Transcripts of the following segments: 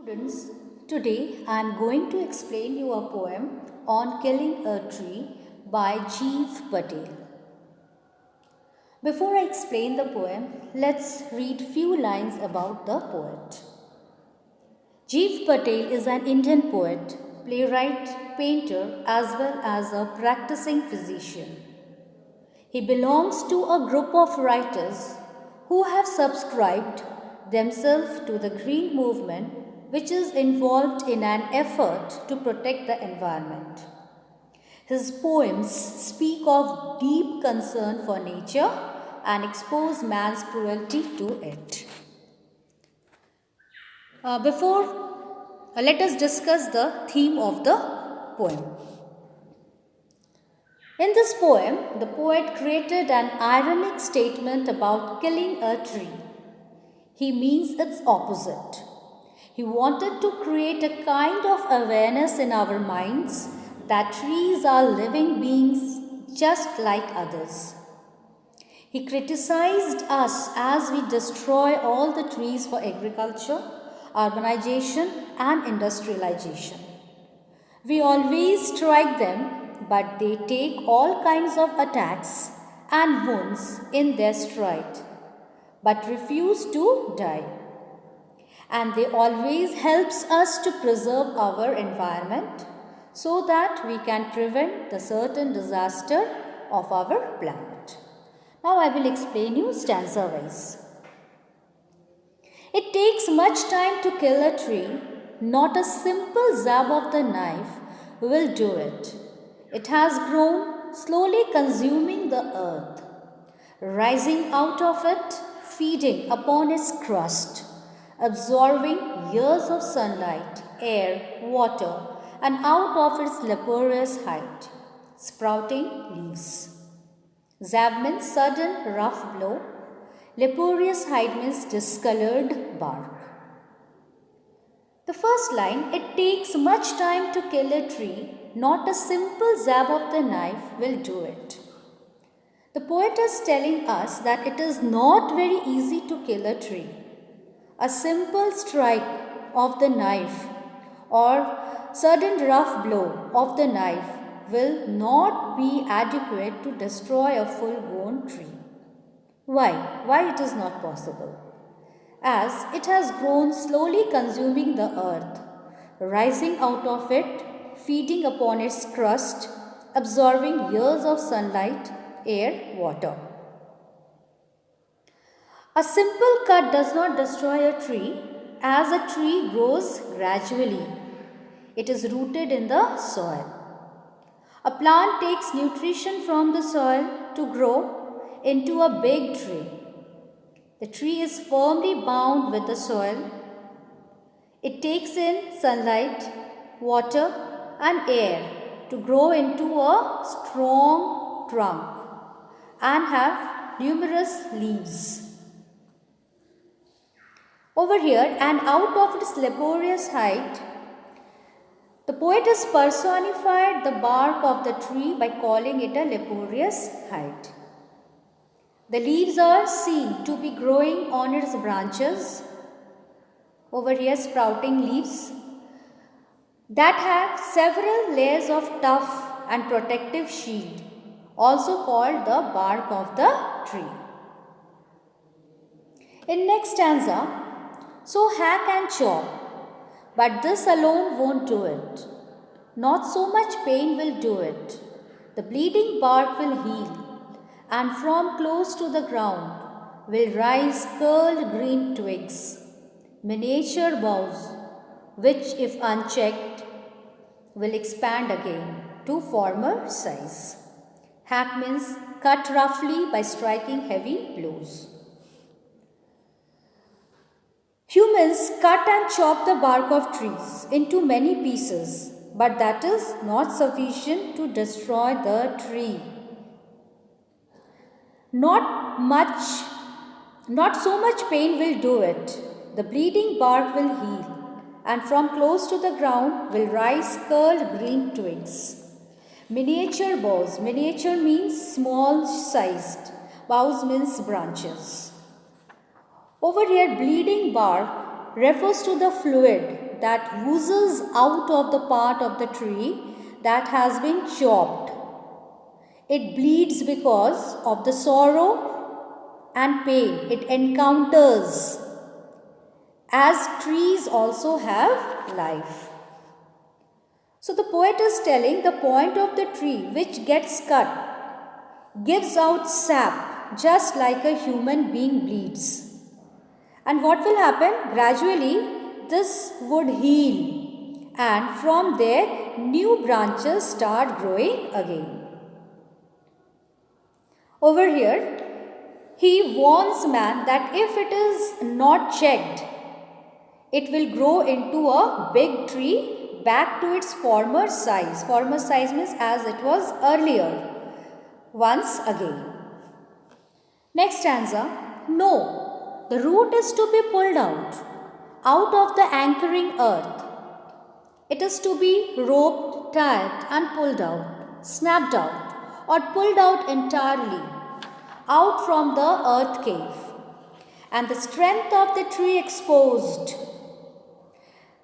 Students, today I am going to explain you a poem on killing a tree by Jeev Patel. Before I explain the poem, let's read few lines about the poet. Jeev Patel is an Indian poet, playwright, painter as well as a practicing physician. He belongs to a group of writers who have subscribed themselves to the Green Movement, which is involved in an effort to protect the environment. His poems speak of deep concern for nature and expose man's cruelty to it. Let us discuss the theme of the poem. In this poem, the poet created an ironic statement about killing a tree. He means its opposite. He wanted to create a kind of awareness in our minds that trees are living beings just like others. He criticized us as we destroy all the trees for agriculture, urbanization, and industrialization. We always strike them, but they take all kinds of attacks and wounds in their stride, but refuse to die. And they always helps us to preserve our environment so that we can prevent the certain disaster of our planet. Now I will explain you stanza wise. It takes much time to kill a tree. Not a simple zab of the knife will do it. It has grown, slowly consuming the earth, rising out of it, feeding upon its crust, absorbing years of sunlight, air, water, and out of its laborious height, sprouting leaves. Zab means sudden, rough blow. Laborious height means discolored bark. The first line, it takes much time to kill a tree, not a simple zab of the knife will do it. The poet is telling us that it is not very easy to kill a tree. A simple strike of the knife or sudden rough blow of the knife will not be adequate to destroy a full-grown tree. Why? Why it is not possible? As it has grown slowly consuming the earth, rising out of it, feeding upon its crust, absorbing years of sunlight, air, water. A simple cut does not destroy a tree, as a tree grows gradually. It is rooted in the soil. A plant takes nutrition from the soil to grow into a big tree. The tree is firmly bound with the soil. It takes in sunlight, water, and air to grow into a strong trunk and have numerous leaves. Over here, and out of its laborious height, the poet has personified the bark of the tree by calling it a laborious height. The leaves are seen to be growing on its branches. Over here, sprouting leaves that have several layers of tough and protective shield, also called the bark of the tree. In next stanza, so hack and chop, but this alone won't do it. Not so much pain will do it. The bleeding bark will heal, and from close to the ground will rise curled green twigs, miniature boughs, which if unchecked will expand again to former size. Hack means cut roughly by striking heavy blows. Humans cut and chop the bark of trees into many pieces, but that is not sufficient to destroy the tree. Not so much pain will do it. The bleeding bark will heal, and from close to the ground will rise curled green twigs. Miniature boughs. Miniature means small sized. Boughs means branches. Over here, bleeding bark refers to the fluid that oozes out of the part of the tree that has been chopped. It bleeds because of the sorrow and pain it encounters, as trees also have life. So the poet is telling the point of the tree which gets cut gives out sap just like a human being bleeds. And what will happen? Gradually this would heal, and from there new branches start growing again. Over here, he warns man that if it is not checked, it will grow into a big tree back to its former size. Former size means as it was earlier, once again. Next stanza. No, the root is to be pulled out of the anchoring earth. It is to be roped, tied and pulled out, snapped out or pulled out entirely, out from the earth cave, and the strength of the tree exposed.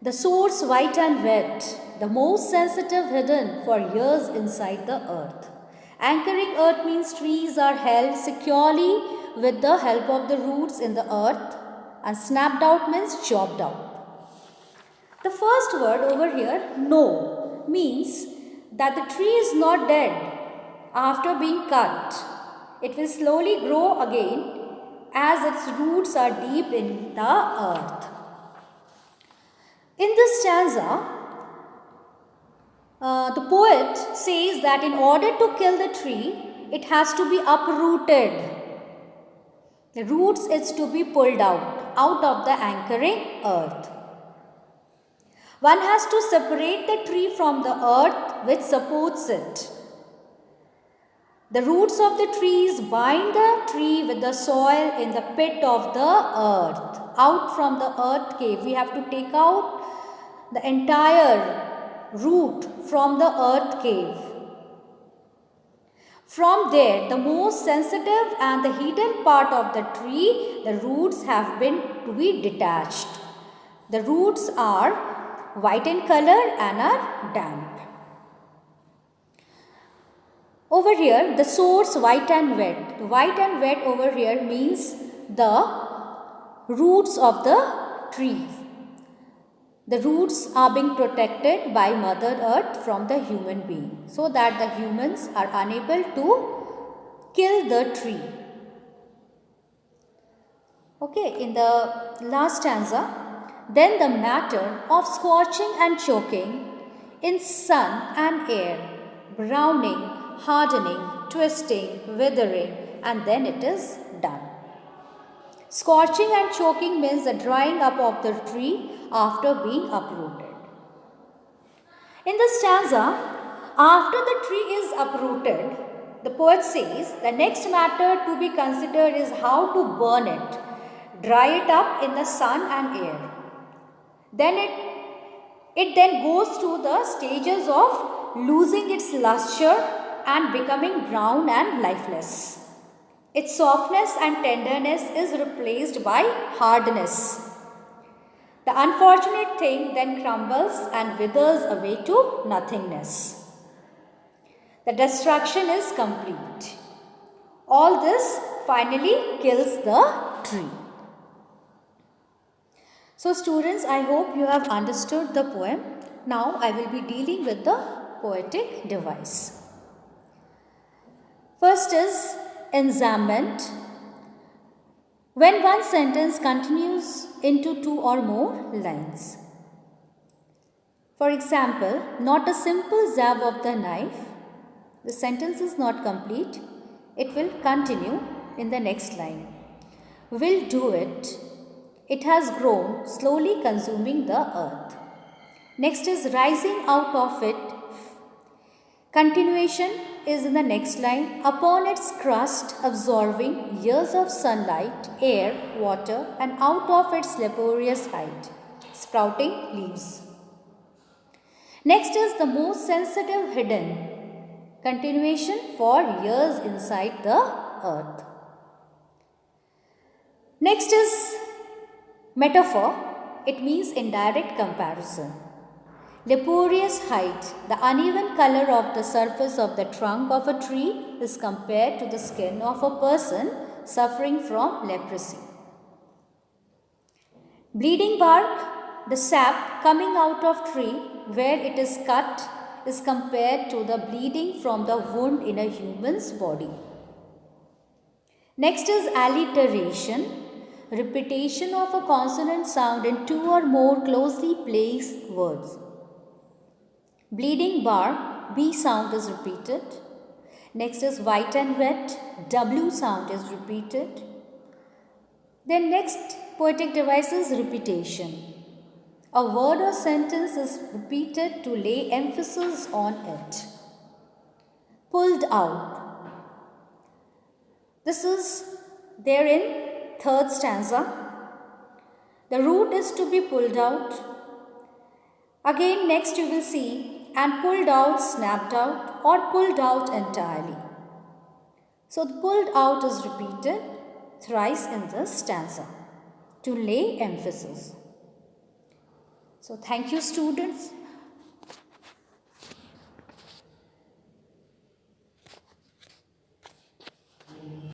The source white and wet, the most sensitive hidden for years inside the earth. Anchoring earth means trees are held securely with the help of the roots in the earth, and snapped out means chopped out. The first word over here, no, means that the tree is not dead after being cut. It will slowly grow again as its roots are deep in the earth. In this stanza, the poet says that in order to kill the tree, it has to be uprooted. The roots is to be pulled out of the anchoring earth. One has to separate the tree from the earth which supports it. The roots of the trees bind the tree with the soil in the pit of the earth. Out from the earth cave, we have to take out the entire root from the earth cave. From there, the most sensitive and the hidden part of the tree, the roots have been to be detached. The roots are white in color and are damp. Over here, the source white and wet. White and wet over here means the roots of the tree. The roots are being protected by Mother Earth from the human being, so that the humans are unable to kill the tree. Okay, in the last stanza, then the matter of scorching and choking in sun and air, browning, hardening, twisting, withering, and then it is done. Scorching and choking means the drying up of the tree after being uprooted. In the stanza, after the tree is uprooted, the poet says the next matter to be considered is how to burn it, dry it up in the sun and air. Then it then goes through the stages of losing its luster and becoming brown and lifeless. Its softness and tenderness is replaced by hardness. The unfortunate thing then crumbles and withers away to nothingness. The destruction is complete. All this finally kills the tree. So students, I hope you have understood the poem. Now I will be dealing with the poetic device. First is enjambment. When one sentence continues into two or more lines. For example, not a simple jab of the knife. The sentence is not complete. It will continue in the next line. Will do it. It has grown, slowly consuming the earth. Next is rising out of it. Continuation is in the next line. Upon its crust, absorbing years of sunlight, air, water, and out of its laborious height, sprouting leaves. Next is the most sensitive hidden. Continuation for years inside the earth. Next is metaphor. it means indirect comparison. Laborious height, the uneven color of the surface of the trunk of a tree is compared to the skin of a person suffering from leprosy. Bleeding bark, the sap coming out of tree where it is cut is compared to the bleeding from the wound in a human's body. Next is alliteration, repetition of a consonant sound in two or more closely placed words. Bleeding bark, B sound is repeated. Next is white and wet, W sound is repeated. Then next poetic device is repetition. A word or sentence is repeated to lay emphasis on it. Pulled out. This is there in third stanza. The root is to be pulled out. Again, next you will see, and pulled out, snapped out, or pulled out entirely. So the pulled out is repeated thrice in this stanza to lay emphasis. So thank you, students.